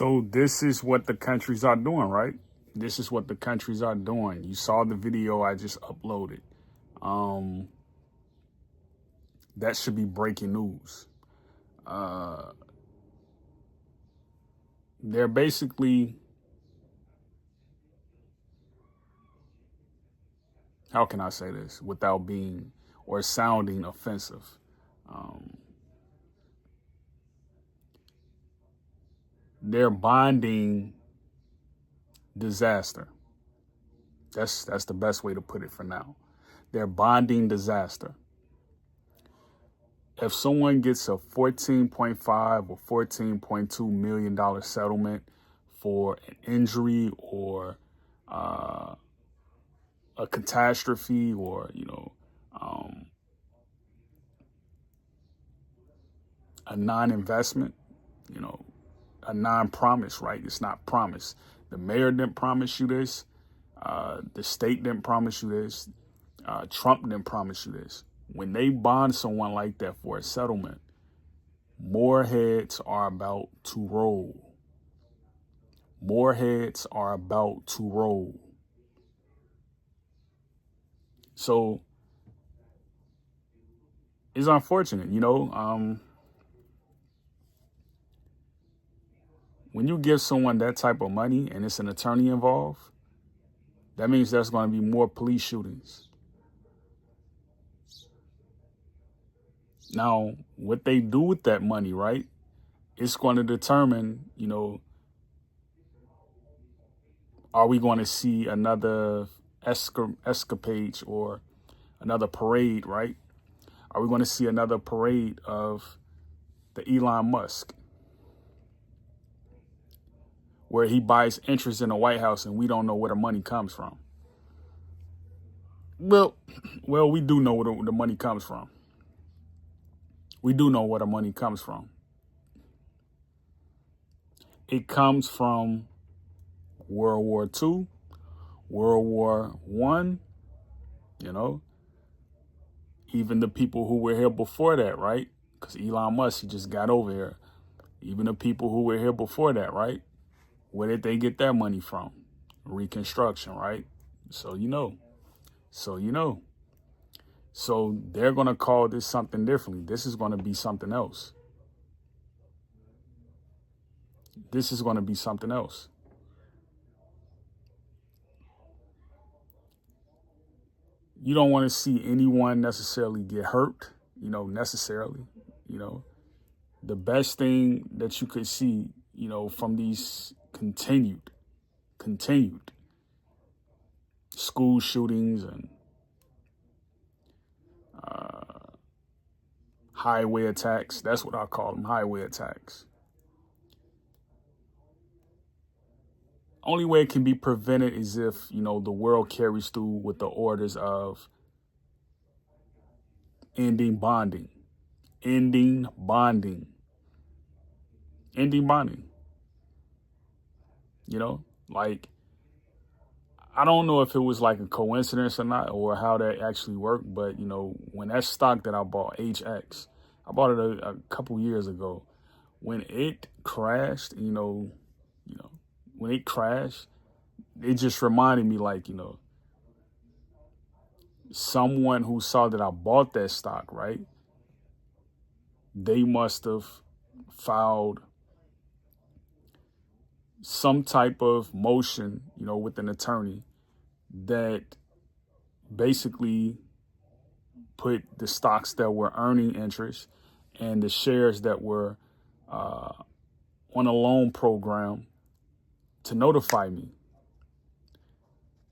So this is what the countries are doing, right? This is what the countries are doing. You saw the video I just uploaded. That should be breaking news. They're basically, how can I say this without being or sounding offensive? They're bonding disaster. That's the best way to put it for now. They're bonding disaster. If someone gets a $14.5 or $14.2 million settlement for an injury or a catastrophe or, a non-investment, a non-promise, right? It's not promise. The mayor didn't promise you this. The state didn't promise you this. Trump didn't promise you this. When they bond someone like that for a settlement, more heads are about to roll. More heads are about to roll. So it's unfortunate, when you give someone that type of money and it's an attorney involved, that means there's going to be more police shootings. Now, what they do with that money, right, it's going to determine, are we going to see another escapade or another parade, right? Are we going to see another parade of the Elon Musk, where he buys interest in the White House and we don't know where the money comes from? Well, we do know where the money comes from. We do know where the money comes from. It comes from World War II, World War I, even the people who were here before that, right? Because Elon Musk, he just got over here. Even the people who were here before that, right? Where did they get their money from? Reconstruction, right? So So they're going to call this something differently. This is going to be something else. This is going to be something else. You don't want to see anyone necessarily get hurt, necessarily. The best thing that you could see, from these continued school shootings and highway attacks. That's what I call them, highway attacks. Only way it can be prevented is if, the world carries through with the orders of ending bonding. Like, I don't know if it was like a coincidence or not, or how that actually worked. But, when that stock that I bought, HX, I bought it a couple years ago. When it crashed, when it crashed, it just reminded me like, someone who saw that I bought that stock, right? They must have filed some type of motion, with an attorney that basically put the stocks that were earning interest and the shares that were on a loan program to notify me.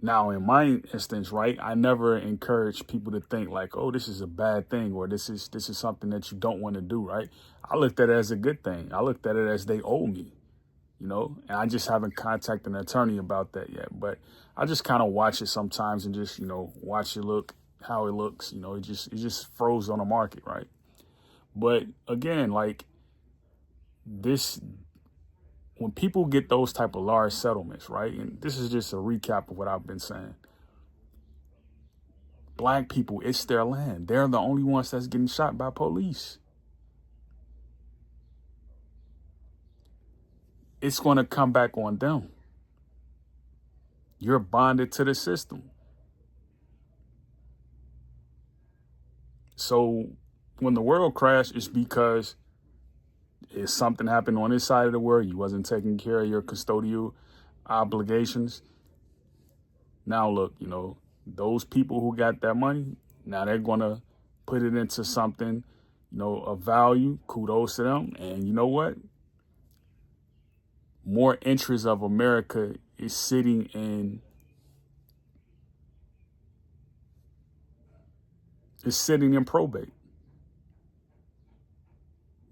Now, in my instance, right, I never encourage people to think like, oh, this is a bad thing, or this is something that you don't want to do, right? I looked at it as a good thing. I looked at it as they owe me, and I just haven't contacted an attorney about that yet. But I just kind of watch it sometimes and just, watch it look, how it looks. It just froze on the market, right? But again, like this, when people get those type of large settlements, right? And this is just a recap of what I've been saying. Black people, it's their land. They're the only ones that's getting shot by police. it's going to come back on them. You're bonded to the system. So when the world crashed, it's because if something happened on this side of the world, you wasn't taking care of your custodial obligations. Now look, those people who got that money, now they're going to put it into something, of value. Kudos to them. And you know what? More interest of America is sitting in probate.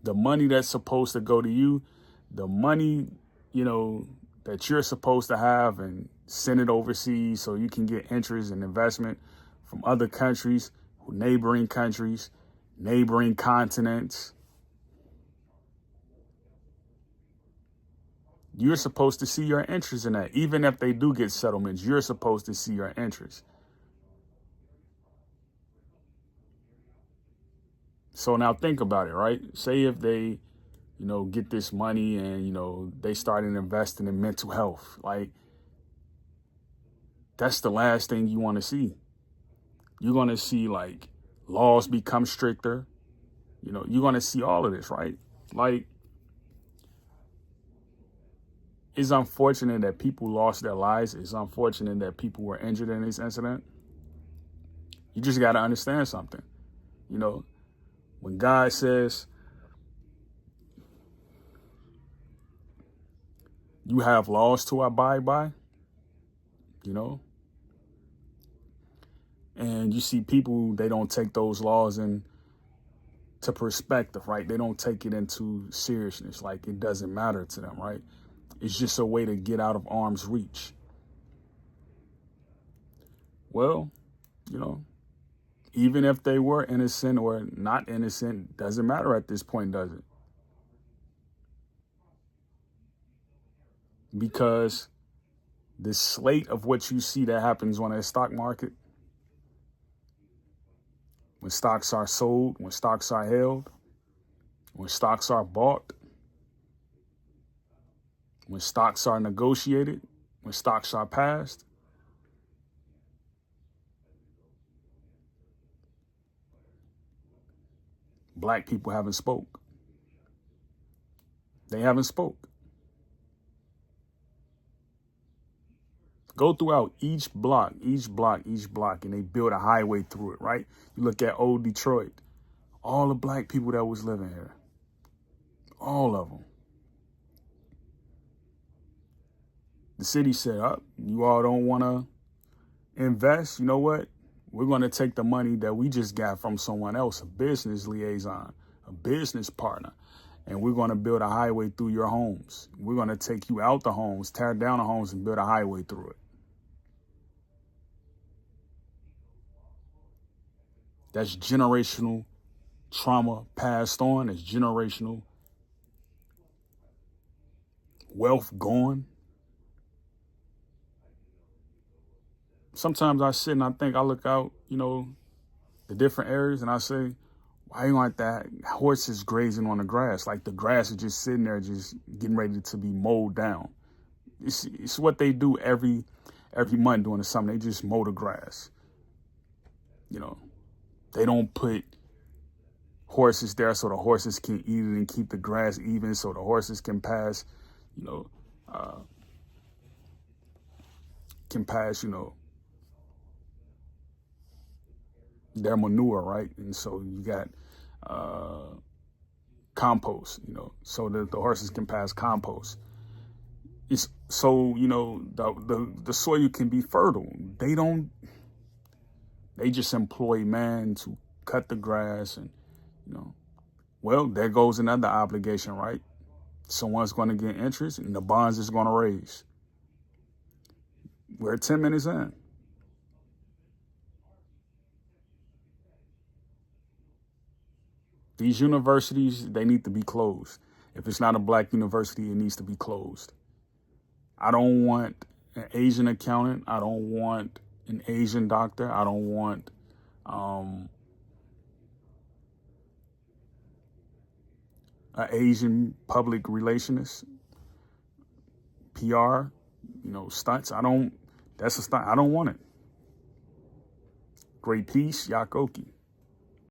The money that's supposed to go to you, the money, that you're supposed to have and send it overseas so you can get interest and investment from other countries, neighboring countries, neighboring continents. You're supposed to see your interest in that. Even if they do get settlements, you're supposed to see your interest. So now think about it, right? Say if they, get this money and, they started investing in mental health. Like, that's the last thing you want to see. You're going to see, like, laws become stricter. You're going to see all of this, right? Like, it's unfortunate that people lost their lives. It's unfortunate that people were injured in this incident. You just got to understand something. When God says you have laws to abide by, and you see people, they don't take those laws into perspective, right? They don't take it into seriousness. Like, it doesn't matter to them, right? It's just a way to get out of arm's reach. Well, even if they were innocent or not innocent, doesn't matter at this point, does it? Because the slate of what you see that happens on a stock market, when stocks are sold, when stocks are held, when stocks are bought, when stocks are negotiated, when stocks are passed, Black people haven't spoke. They haven't spoke. Go throughout each block, and they build a highway through it, right? You look at old Detroit, all the Black people that was living here, all of them. The city said, you all don't want to invest? You know what? We're going to take the money that we just got from someone else, a business liaison, a business partner, and we're going to build a highway through your homes. We're going to take you out the homes, tear down the homes, and build a highway through it. That's generational trauma passed on. That's generational wealth gone. Sometimes I sit and I think, I look out, the different areas, and I say, why aren't that horses grazing on the grass? Like, the grass is just sitting there, just getting ready to be mowed down. It's what they do every month during the summer. They just mow the grass. They don't put horses there so the horses can eat it and keep the grass even, so the horses can pass, their manure, right? And so you got compost, so that the horses can pass compost. It's so, the soil can be fertile. They just employ man to cut the grass and, well, there goes another obligation, right? Someone's going to get interest and the bonds is going to raise. We're 10 minutes in. These universities, they need to be closed. If it's not a Black university, it needs to be closed. I don't want an Asian accountant. I don't want an Asian doctor. I don't want an Asian public relationist. PR, stunts. That's a stunt. I don't want it. Great peace, Yakoki.